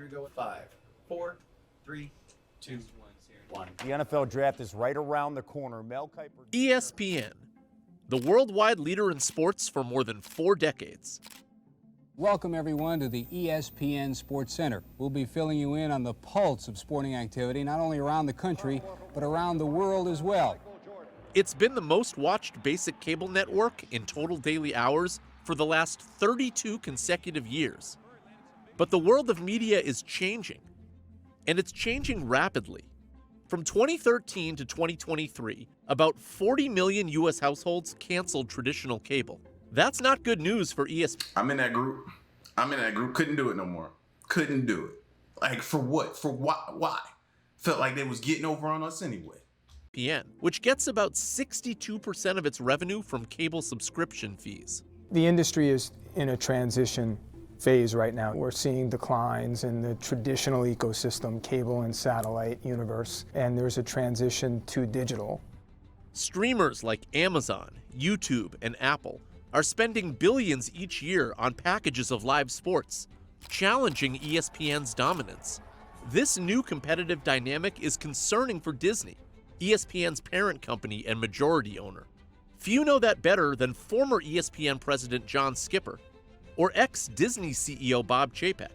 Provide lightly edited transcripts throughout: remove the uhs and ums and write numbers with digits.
to go with 5, 4, 3, 2, 1. The NFL draft is right around the corner. Mel Kiper. ESPN, the worldwide leader in sports for more than 4 decades. Welcome, everyone, to the ESPN Sports Center. We'll be filling you in on the pulse of sporting activity, not only around the country, but around the world as well. It's been the most watched basic cable network in total daily hours for the last 32 consecutive years. But the world of media is changing, and it's changing rapidly. From 2013 to 2023, about 40 million U.S. households canceled traditional cable. That's not good news for ESPN. I'm in that group. Couldn't do it no more. Couldn't do it. Like, for what? For why? Felt like they was getting over on us anyway. ESPN, which gets about 62% of its revenue from cable subscription fees. The industry is in a transition phase right now. We're seeing declines in the traditional ecosystem, cable and satellite universe, and there's a transition to digital. Streamers like Amazon, YouTube, and Apple are spending billions each year on packages of live sports, challenging ESPN's dominance. This new competitive dynamic is concerning for Disney, ESPN's parent company and majority owner. Few know that better than former ESPN president John Skipper, or ex-Disney CEO Bob Chapek,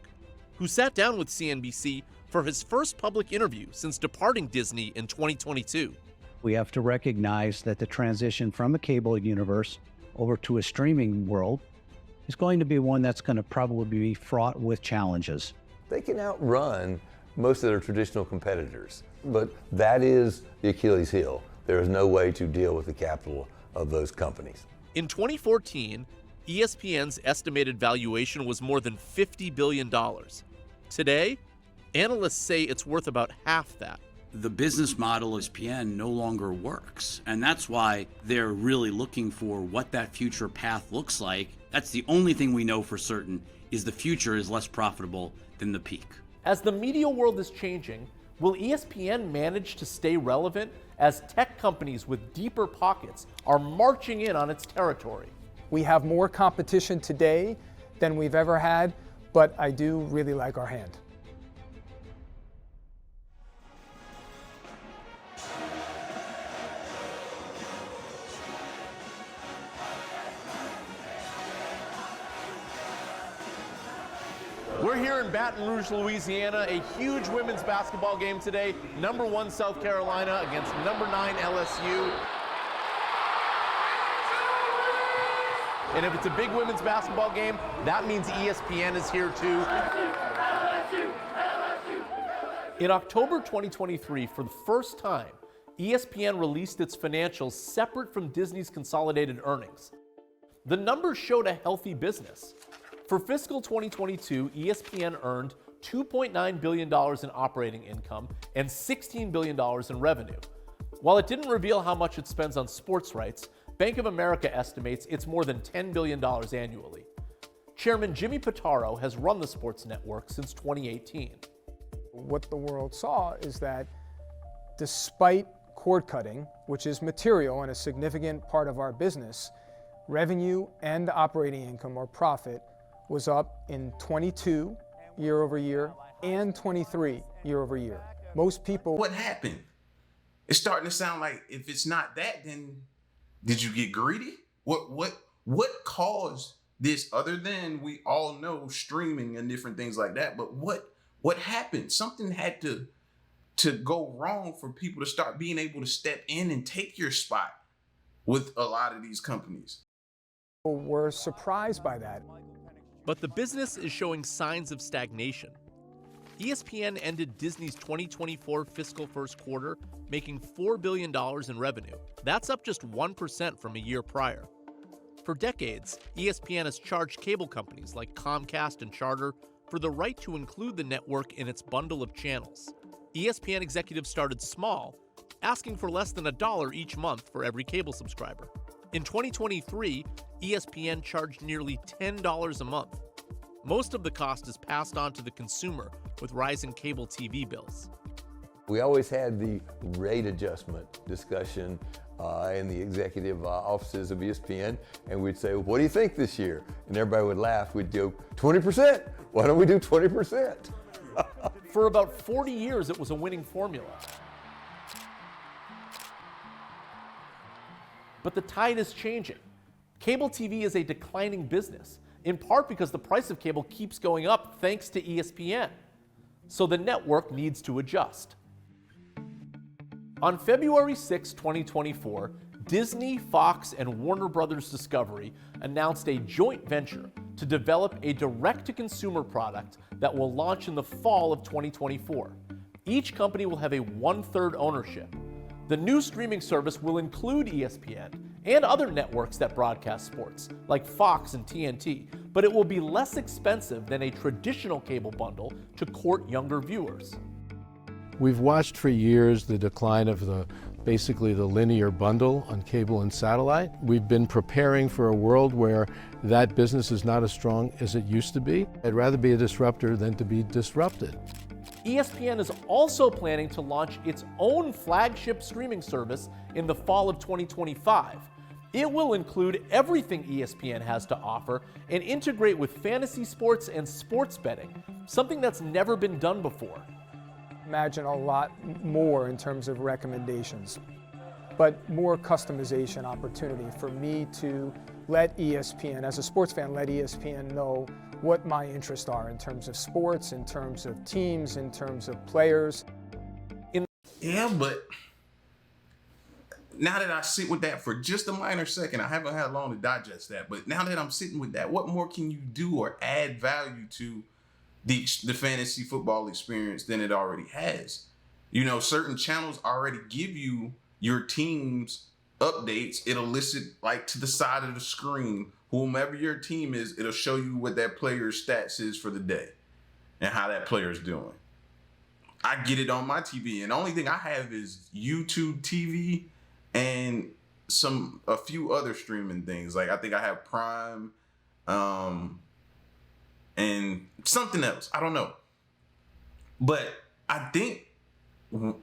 who sat down with CNBC for his first public interview since departing Disney in 2022. We have to recognize that the transition from a cable universe over to a streaming world is going to be one that's going to probably be fraught with challenges. They can outrun most of their traditional competitors, but that is the Achilles heel. There is no way to deal with the capital of those companies. In 2014, ESPN's estimated valuation was more than $50 billion. Today, analysts say it's worth about half that. The business model of ESPN no longer works, and that's why they're really looking for what that future path looks like. That's the only thing we know for certain, is the future is less profitable than the peak. As the media world is changing, will ESPN manage to stay relevant as tech companies with deeper pockets are marching in on its territory? We have more competition today than we've ever had, but I do really like our hand. We're here in Baton Rouge, Louisiana, a huge women's basketball game today. Number 1 South Carolina against number 9 LSU. And if it's a big women's basketball game, that means ESPN is here too. In October 2023, for the first time, ESPN released its financials separate from Disney's consolidated earnings. The numbers showed a healthy business. For fiscal 2022, ESPN earned $2.9 billion in operating income and $16 billion in revenue. While it didn't reveal how much it spends on sports rights, Bank of America estimates it's more than $10 billion annually. Chairman Jimmy Pitaro has run the sports network since 2018. What the world saw is that despite cord cutting, which is material and a significant part of our business, revenue and operating income or profit was up in 22 year over year and 23 year over year. Most people... What happened? It's starting to sound like if it's not that, then did you get greedy? What caused this, other than we all know streaming and different things like that, but what happened? Something had to go wrong for people to start being able to step in and take your spot with a lot of these companies. We're surprised by that. But the business is showing signs of stagnation. ESPN ended Disney's 2024 fiscal first quarter making $4 billion in revenue. That's up just 1% from a year prior. For decades, ESPN has charged cable companies like Comcast and Charter for the right to include the network in its bundle of channels. ESPN executives started small, asking for less than $1 each month for every cable subscriber. In 2023, ESPN charged nearly $10 a month. Most of the cost is passed on to the consumer with rising cable TV bills. We always had the rate adjustment discussion in the executive offices of ESPN, and we'd say, what do you think this year? And everybody would laugh. We'd do 20%. Why don't we do 20%? For about 40 years, it was a winning formula. But the tide is changing. Cable TV is a declining business, in part because the price of cable keeps going up thanks to ESPN. So the network needs to adjust. On February 6, 2024, Disney, Fox, and Warner Brothers Discovery announced a joint venture to develop a direct-to-consumer product that will launch in the fall of 2024. Each company will have a 1/3 ownership. The new streaming service will include ESPN and other networks that broadcast sports, like Fox and TNT, but it will be less expensive than a traditional cable bundle to court younger viewers. We've watched for years the decline of basically the linear bundle on cable and satellite. We've been preparing for a world where that business is not as strong as it used to be. I'd rather be a disruptor than to be disrupted. ESPN is also planning to launch its own flagship streaming service in the fall of 2025. It will include everything ESPN has to offer and integrate with fantasy sports and sports betting, something that's never been done before. Imagine a lot more in terms of recommendations, but more customization opportunity for me to let ESPN, as a sports fan, let ESPN know what my interests are in terms of sports, in terms of teams, in terms of players. Yeah, but now that I sit with that for just a minor second, I haven't had long to digest that, but now that I'm sitting with that, what more can you do or add value to the fantasy football experience than it already has? You know, certain channels already give you your team's updates. It'll list it like to the side of the screen. Whomever your team is, it'll show you what that player's stats is for the day and how that player's doing. I get it on my TV, and the only thing I have is YouTube TV and a few other streaming things. Like I think I have Prime, and something else. I don't know. But I think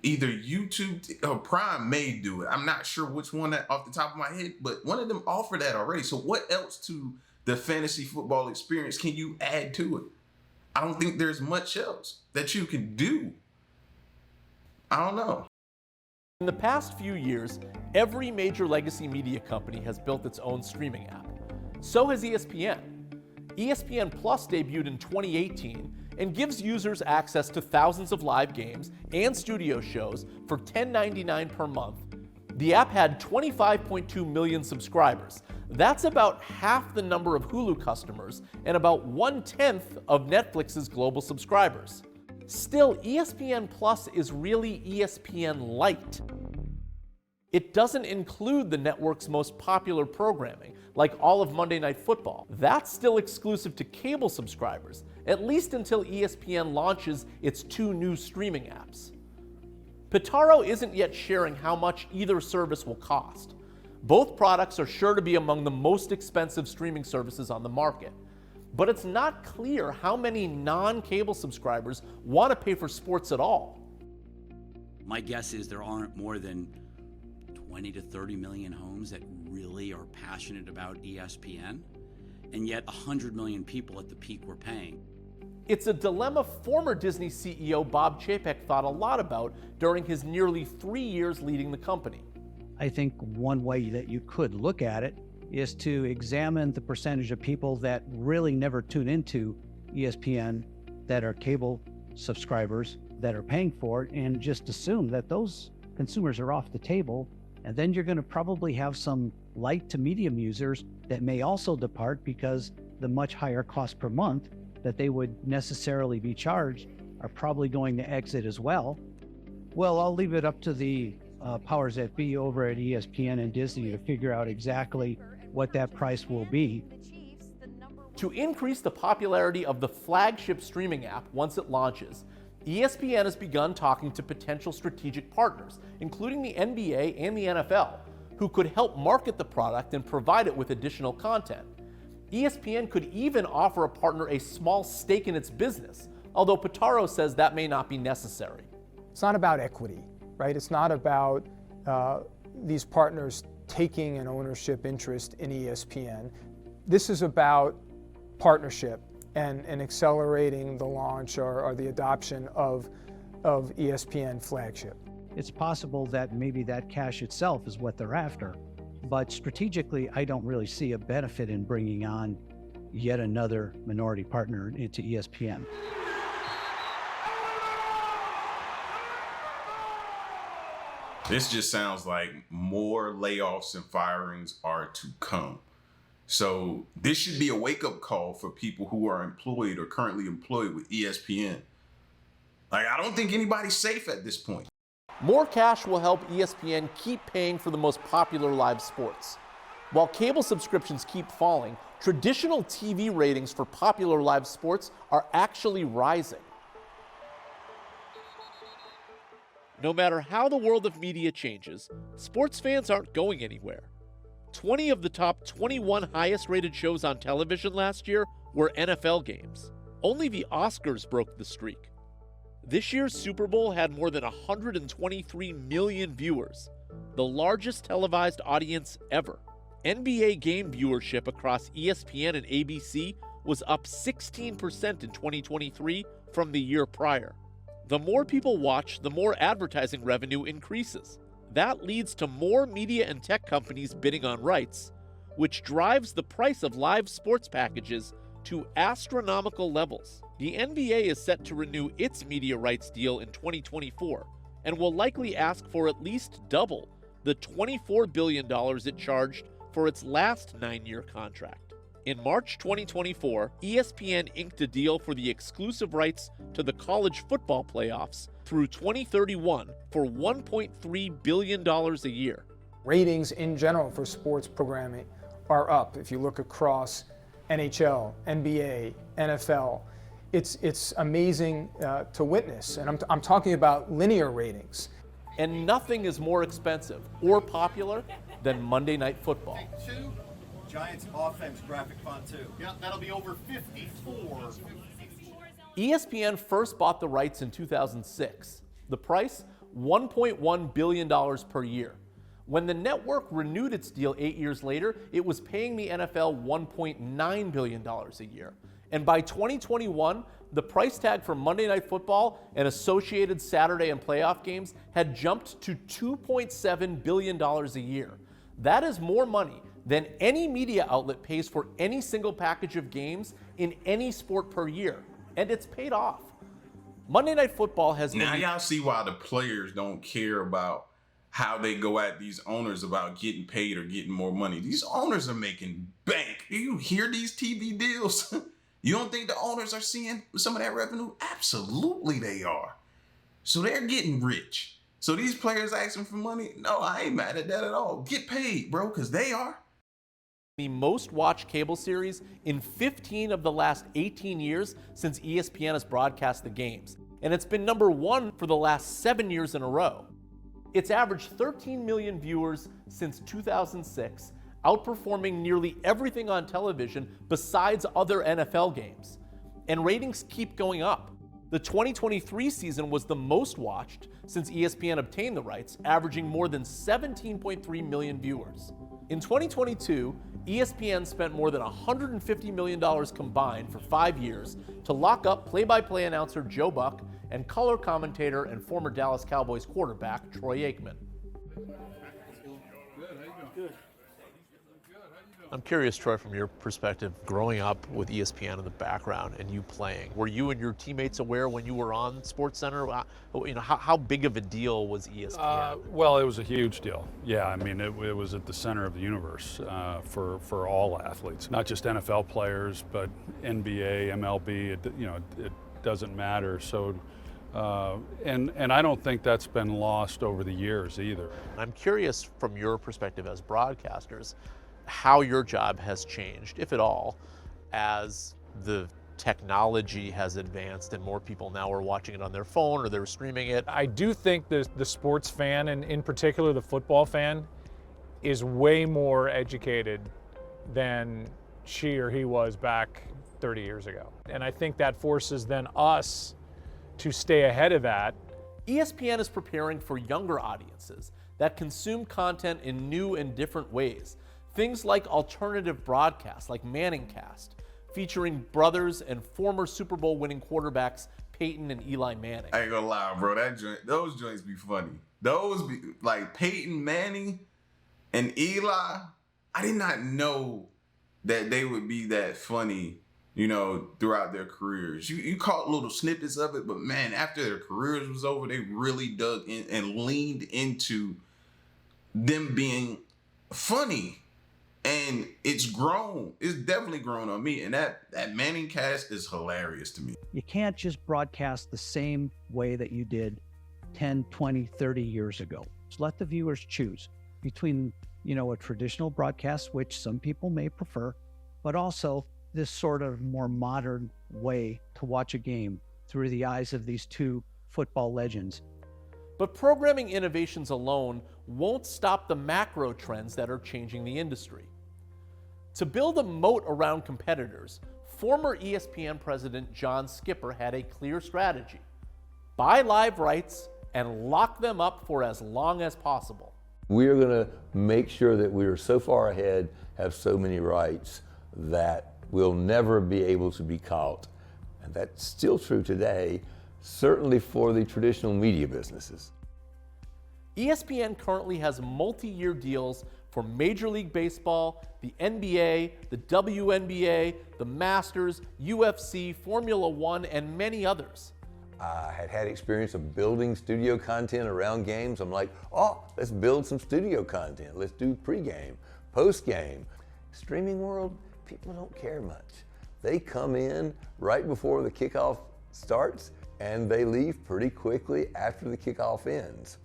either YouTube or Prime may do it. I'm not sure which one off the top of my head, but one of them offer that already. So what else to the fantasy football experience can you add to it? I don't think there's much else that you can do. I don't know. In the past few years, every major legacy media company has built its own streaming app. So has ESPN. ESPN Plus debuted in 2018 and gives users access to thousands of live games and studio shows for $10.99 per month. The app had 25.2 million subscribers. That's about half the number of Hulu customers and about 1/10 of Netflix's global subscribers. Still, ESPN Plus is really ESPN Lite. It doesn't include the network's most popular programming, like all of Monday Night Football. That's still exclusive to cable subscribers, at least until ESPN launches its 2 new streaming apps. Pitaro isn't yet sharing how much either service will cost. Both products are sure to be among the most expensive streaming services on the market. But it's not clear how many non-cable subscribers want to pay for sports at all. My guess is there aren't more than 20 to 30 million homes that really are passionate about ESPN, and yet 100 million people at the peak were paying. It's a dilemma former Disney CEO Bob Chapek thought a lot about during his nearly 3 years leading the company. I think one way that you could look at it is to examine the percentage of people that really never tune into ESPN that are cable subscribers that are paying for it, and just assume that those consumers are off the table. And then you're going to probably have some light to medium users that may also depart because the much higher cost per month that they would necessarily be charged are probably going to exit as well. Well, I'll leave it up to the powers that be over at ESPN and Disney to figure out exactly what that price will be. To increase the popularity of the flagship streaming app once it launches, ESPN has begun talking to potential strategic partners, including the NBA and the NFL, who could help market the product and provide it with additional content. ESPN could even offer a partner a small stake in its business, although Pitaro says that may not be necessary. It's not about equity, right? It's not about these partners taking an ownership interest in ESPN. This is about partnership and accelerating the launch or the adoption of ESPN flagship. It's possible that maybe that cash itself is what they're after, but strategically, I don't really see a benefit in bringing on yet another minority partner into ESPN. This just sounds like more layoffs and firings are to come. So this should be a wake-up call for people who are employed or currently employed with ESPN. Like, I don't think anybody's safe at this point. More cash will help ESPN keep paying for the most popular live sports. While cable subscriptions keep falling, traditional TV ratings for popular live sports are actually rising. No matter how the world of media changes, sports fans aren't going anywhere. 20 of the top 21 highest rated shows on television last year were NFL games. Only the Oscars broke the streak. This year's Super Bowl had more than 123 million viewers, the largest televised audience ever. NBA game viewership across ESPN and ABC was up 16% in 2023 from the year prior. The more people watch, the more advertising revenue increases. That leads to more media and tech companies bidding on rights, which drives the price of live sports packages to astronomical levels. The NBA is set to renew its media rights deal in 2024 and will likely ask for at least double the $24 billion it charged for its last 9-year contract. In March 2024, ESPN inked a deal for the exclusive rights to the college football playoffs through 2031 for $1.3 billion a year. Ratings in general for sports programming are up. If you look across NHL, NBA, NFL, it's amazing to witness. And I'm talking about linear ratings. And nothing is more expensive or popular than Monday Night Football. Giants offense graphic font too. Yeah, that'll be over 54. ESPN first bought the rights in 2006. The price, $1.1 billion per year. When the network renewed its deal 8 years later, it was paying the NFL $1.9 billion a year. And by 2021, the price tag for Monday Night Football and associated Saturday and playoff games had jumped to $2.7 billion a year. That is more money than any media outlet pays for any single package of games in any sport per year. And it's paid off. Monday Night Football has now y'all see why the players don't care about how they go at these owners about getting paid or getting more money. These owners are making bank. Do you hear these TV deals? You don't think the owners are seeing some of that revenue? Absolutely they are. So they're getting rich. So these players asking for money? No, I ain't mad at that at all. Get paid, bro, because they are. The most watched cable series in 15 of the last 18 years since ESPN has broadcast the games. And it's been number 1 for the last 7 years in a row. It's averaged 13 million viewers since 2006, outperforming nearly everything on television besides other NFL games. And ratings keep going up. The 2023 season was the most watched since ESPN obtained the rights, averaging more than 17.3 million viewers. In 2022, ESPN spent more than $150 million combined for 5 years to lock up play-by-play announcer Joe Buck and color commentator and former Dallas Cowboys quarterback Troy Aikman. I'm curious, Troy, from your perspective, growing up with ESPN in the background and you playing, were you and your teammates aware when you were on SportsCenter? You know, how big of a deal was ESPN? Well, it was a huge deal. Yeah, I mean, it was at the center of the universe for all athletes, not just NFL players, but NBA, MLB. It doesn't matter. So, and I don't think that's been lost over the years either. I'm curious, from your perspective as broadcasters, how your job has changed, if at all, as the technology has advanced and more people now are watching it on their phone or they're streaming it. I do think the sports fan, and in particular the football fan, is way more educated than she or he was back 30 years ago. And I think that forces then us to stay ahead of that. ESPN is preparing for younger audiences that consume content in new and different ways. Things like alternative broadcasts, like Manningcast, featuring brothers and former Super Bowl winning quarterbacks Peyton and Eli Manning. I ain't gonna lie, bro. Those joints be funny. Those be like Peyton Manning and Eli. I did not know that they would be that funny, you know, throughout their careers. You caught little snippets of it, but man, after their careers was over, they really dug in and leaned into them being funny. And it's grown. It's definitely grown on me. And that Manning cast is hilarious to me. You can't just broadcast the same way that you did 10, 20, 30 years ago. Just let the viewers choose between, you know, a traditional broadcast, which some people may prefer, but also this sort of more modern way to watch a game through the eyes of these two football legends. But programming innovations alone won't stop the macro trends that are changing the industry. To build a moat around competitors, former ESPN president John Skipper had a clear strategy: buy live rights and lock them up for as long as possible. We are going to make sure that we are so far ahead, have so many rights, that we'll never be able to be caught. And that's still true today, certainly for the traditional media businesses. ESPN currently has multi-year deals for Major League Baseball, the NBA, the WNBA, the Masters, UFC, Formula One, and many others. I had experience of building studio content around games. I'm like, oh, let's build some studio content. Let's do pregame, postgame. Streaming world, people don't care much. They come in right before the kickoff starts and they leave pretty quickly after the kickoff ends.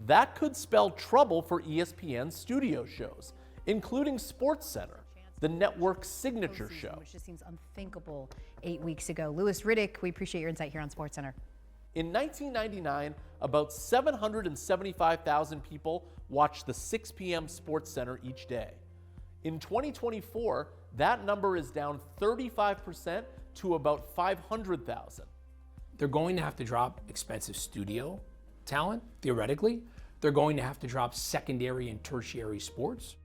That could spell trouble for ESPN's studio shows, including SportsCenter, the network's signature show. Which just seems unthinkable 8 weeks ago. Louis Riddick, we appreciate your insight here on SportsCenter. In 1999, about 775,000 people watched the 6 p.m. SportsCenter each day. In 2024, that number is down 35% to about 500,000. They're going to have to drop expensive studio talent, theoretically. They're going to have to drop secondary and tertiary sports.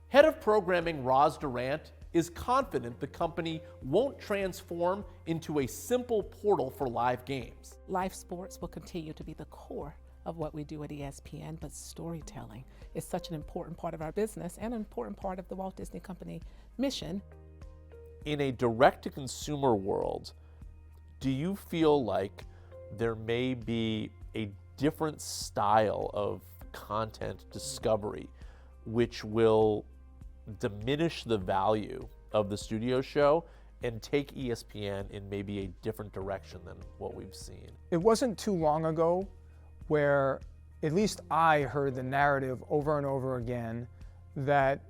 Head of programming Roz Durant is confident the company won't transform into a simple portal for live games. Live sports will continue to be the core of what we do at ESPN, but storytelling is such an important part of our business and an important part of the Walt Disney Company mission. In a direct-to-consumer world, do you feel like there may be a different style of content discovery which will diminish the value of the studio show and take ESPN in maybe a different direction than what we've seen? It wasn't too long ago where at least I heard the narrative over and over again that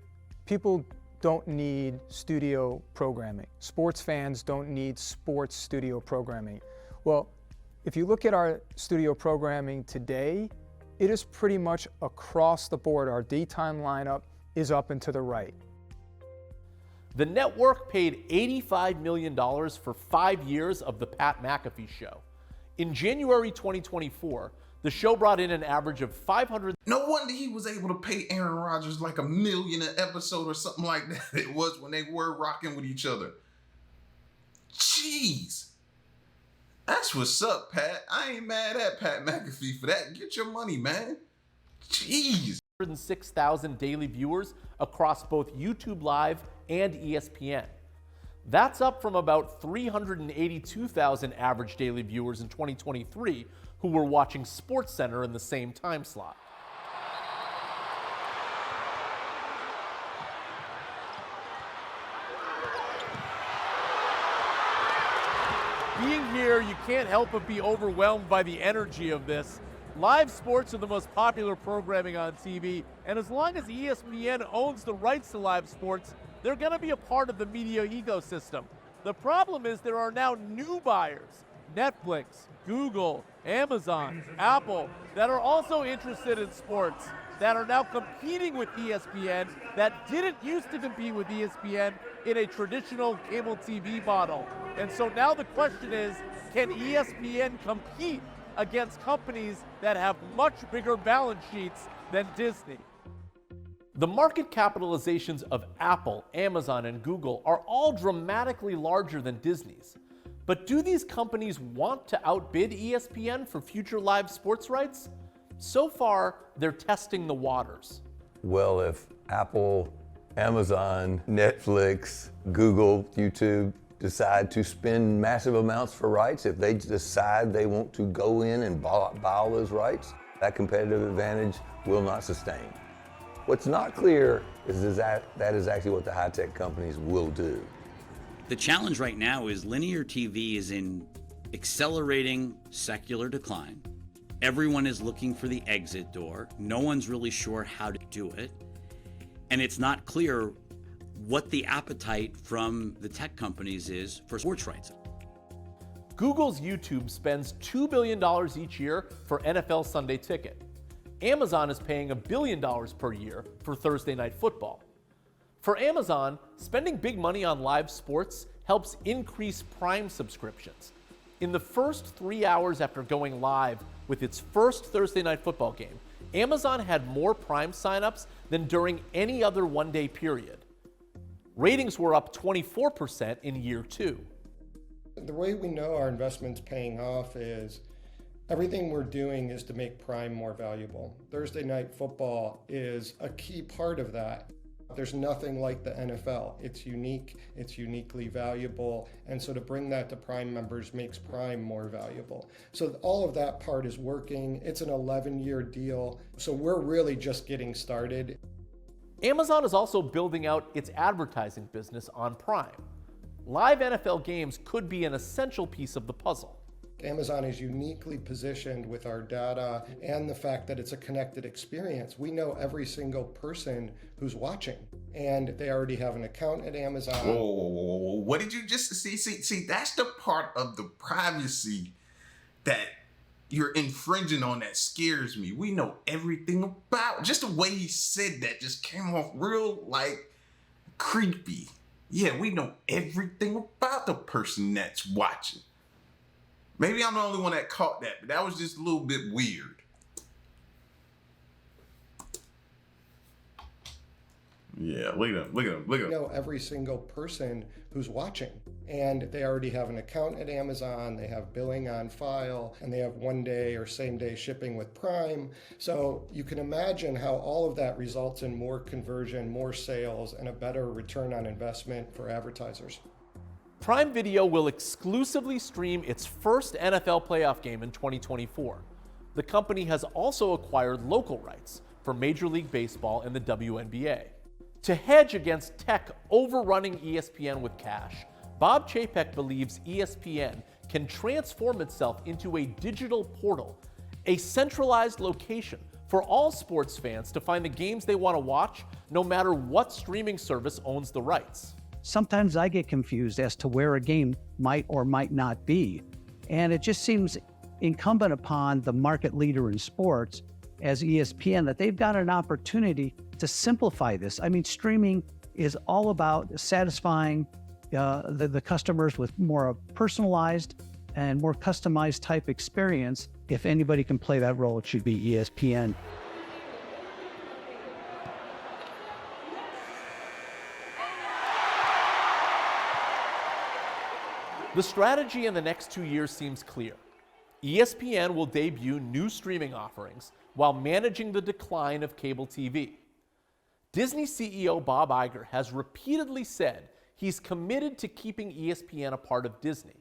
people don't need studio programming. Sports fans don't need sports studio programming. Well, if you look at our studio programming today, it is pretty much across the board. Our daytime lineup is up and to the right. The network paid $85 million for 5 years of the Pat McAfee Show. In January 2024, the show brought in an average of 500. No wonder he was able to pay Aaron Rodgers like $1 million an episode or something like that. It was when they were rocking with each other. Jeez. That's what's up, Pat. I ain't mad at Pat McAfee for that. Get your money, man. Jeez. 106,000 daily viewers across both YouTube Live and ESPN. That's up from about 382,000 average daily viewers in 2023 who were watching SportsCenter in the same time slot. Being here, you can't help but be overwhelmed by the energy of this. Live sports are the most popular programming on TV, and as long as ESPN owns the rights to live sports, they're going to be a part of the media ecosystem. The problem is there are now new buyers, Netflix, Google, Amazon, Apple, that are also interested in sports, that are now competing with ESPN, that didn't used to compete with ESPN in a traditional cable TV model. And so now the question is, can ESPN compete against companies that have much bigger balance sheets than Disney? The market capitalizations of Apple, Amazon, and Google are all dramatically larger than Disney's. But do these companies want to outbid ESPN for future live sports rights? So far, they're testing the waters. Well, if Apple, Amazon, Netflix, Google, YouTube decide to spend massive amounts for rights, if they decide they want to go in and buy all those rights, that competitive advantage will not sustain. What's not clear is that is actually what the high-tech companies will do. The challenge right now is linear TV is in accelerating secular decline. Everyone is looking for the exit door. No one's really sure how to do it. And it's not clear what the appetite from the tech companies is for sports rights. Google's YouTube spends $2 billion each year for NFL Sunday Ticket. Amazon is paying $1 billion per year for Thursday Night Football. For Amazon, spending big money on live sports helps increase Prime subscriptions. In the first 3 hours after going live with its first Thursday Night Football game, Amazon had more Prime signups than during any other one-day period. Ratings were up 24% in year 2. The way we know our investment's paying off is everything we're doing is to make Prime more valuable. Thursday Night Football is a key part of that. There's nothing like the NFL. It's unique, it's uniquely valuable, and so to bring that to Prime members makes Prime more valuable. So all of that part is working. It's an 11-year deal, so we're really just getting started. Amazon is also building out its advertising business on Prime. Live NFL games could be an essential piece of the puzzle. Amazon is uniquely positioned with our data and the fact that it's a connected experience. We know every single person who's watching, and they already have an account at Amazon. Whoa. What did you just see? See, that's the part of the privacy that you're infringing on that scares me. We know everything about, just the way he said that just came off real, like, creepy. Yeah, we know everything about the person that's watching. Maybe I'm the only one that caught that, but that was just a little bit weird. Yeah, look at him. We know every single person who's watching, and they already have an account at Amazon, they have billing on file, and they have one-day or same-day shipping with Prime. So you can imagine how all of that results in more conversion, more sales, and a better return on investment for advertisers. Prime Video will exclusively stream its first NFL playoff game in 2024. The company has also acquired local rights for Major League Baseball and the WNBA. To hedge against tech overrunning ESPN with cash, Bob Chapek believes ESPN can transform itself into a digital portal, a centralized location for all sports fans to find the games they want to watch, no matter what streaming service owns the rights. Sometimes I get confused as to where a game might or might not be. And it just seems incumbent upon the market leader in sports, as ESPN, that they've got an opportunity to simplify this. I mean, streaming is all about satisfying the customers with more personalized and more customized type experience. If anybody can play that role, it should be ESPN. The strategy in the next 2 years seems clear. ESPN will debut new streaming offerings while managing the decline of cable TV. Disney CEO Bob Iger has repeatedly said he's committed to keeping ESPN a part of Disney.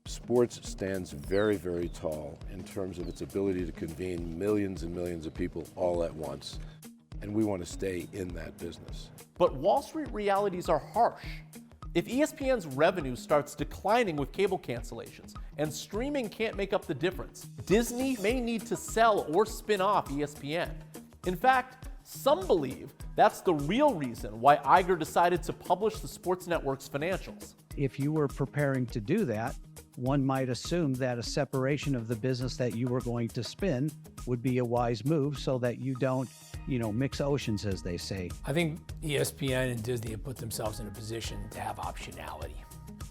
Sports stands very, very tall in terms of its ability to convene millions and millions of people all at once, and we want to stay in that business. But Wall Street realities are harsh. If ESPN's revenue starts declining with cable cancellations and streaming can't make up the difference, Disney may need to sell or spin off ESPN. In fact, some believe that's the real reason why Iger decided to publish the sports network's financials. If you were preparing to do that, one might assume that a separation of the business that you were going to spin would be a wise move so that you don't, mix oceans, as they say. I think ESPN and Disney have put themselves in a position to have optionality.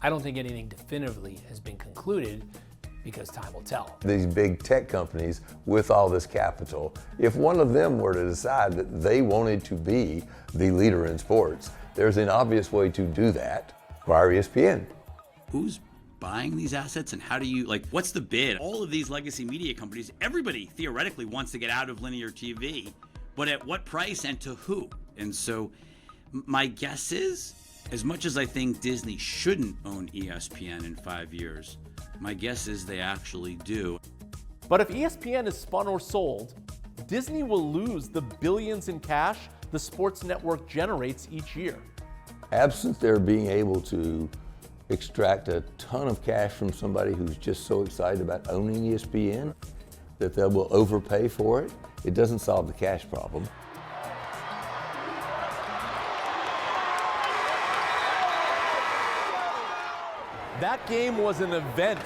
I don't think anything definitively has been concluded, because time will tell. These big tech companies with all this capital, if one of them were to decide that they wanted to be the leader in sports, there's an obvious way to do that via ESPN. Who's buying these assets, and how do you, like, what's the bid? All of these legacy media companies, everybody theoretically wants to get out of linear TV, but at what price and to who? And so my guess is, as much as I think Disney shouldn't own ESPN in 5 years, my guess is they actually do. But if ESPN is spun or sold, Disney will lose the billions in cash the sports network generates each year. Absent their being able to extract a ton of cash from somebody who's just so excited about owning ESPN that they will overpay for it, it doesn't solve the cash problem. That game was an event.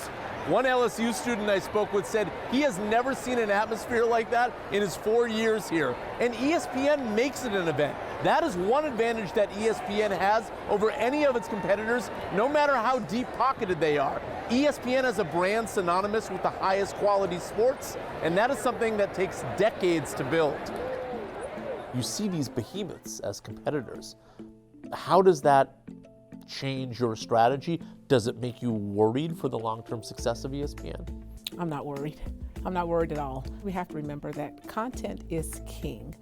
One LSU student I spoke with said he has never seen an atmosphere like that in his 4 years here. And ESPN makes it an event. That is one advantage that ESPN has over any of its competitors, no matter how deep-pocketed they are. ESPN has a brand synonymous with the highest quality sports, and that is something that takes decades to build. You see these behemoths as competitors. How does that change your strategy? Does it make you worried for the long-term success of ESPN? I'm not worried. I'm not worried at all. We have to remember that content is king.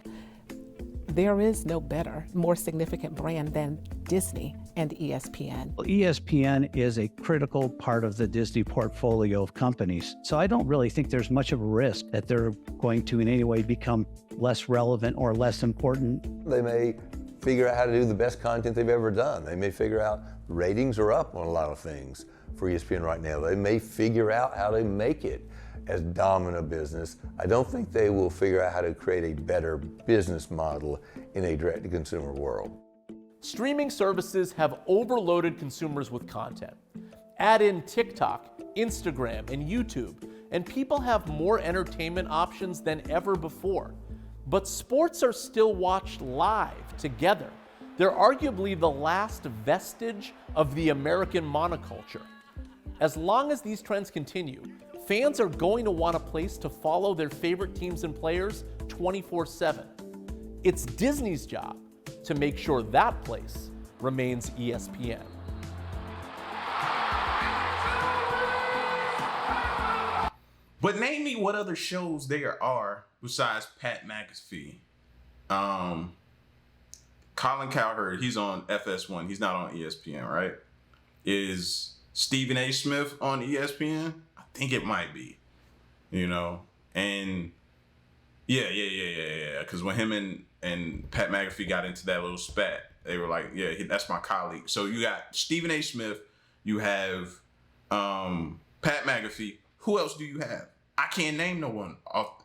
There is no better, more significant brand than Disney and ESPN. Well, ESPN is a critical part of the Disney portfolio of companies. So I don't really think there's much of a risk that they're going to in any way become less relevant or less important. They may figure out how to do the best content they've ever done. They may figure out ratings are up on a lot of things for ESPN right now. They may figure out how to make it as dominant a business. I don't think they will figure out how to create a better business model in a direct-to-consumer world. Streaming services have overloaded consumers with content. Add in TikTok, Instagram, and YouTube, and people have more entertainment options than ever before. But sports are still watched live together. They're arguably the last vestige of the American monoculture. As long as these trends continue, fans are going to want a place to follow their favorite teams and players 24/7. It's Disney's job to make sure that place remains ESPN. But name me what other shows there are besides Pat McAfee. Colin Cowherd, he's on FS1. He's not on ESPN, right? Is Stephen A. Smith on ESPN? I think it might be, you know? And yeah. Because when him and Pat McAfee got into that little spat, they were like, yeah, that's my colleague. So you got Stephen A. Smith, you have Pat McAfee. Who else do you have? I can't name no one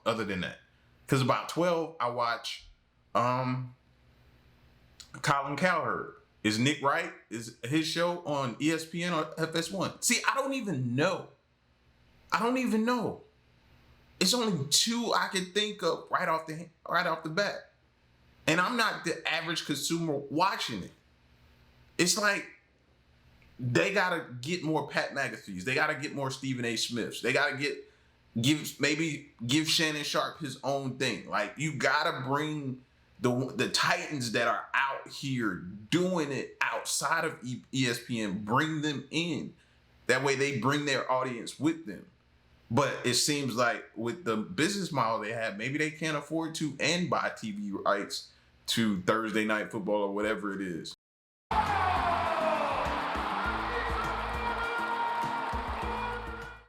other than that. Because about 12, I watch Colin Cowherd. Is Nick Wright, is his show on ESPN or FS1? See, I don't even know. It's only two I can think of right off the bat. And I'm not the average consumer watching it. It's like they gotta get more Pat McAfees. They gotta get more Stephen A. Smiths. They gotta give Shannon Sharp his own thing. Like, you gotta bring the titans that are out here doing it outside of ESPN, bring them in. That way they bring their audience with them. But it seems like with the business model they have, maybe they can't afford to and buy TV rights to Thursday Night Football or whatever it is.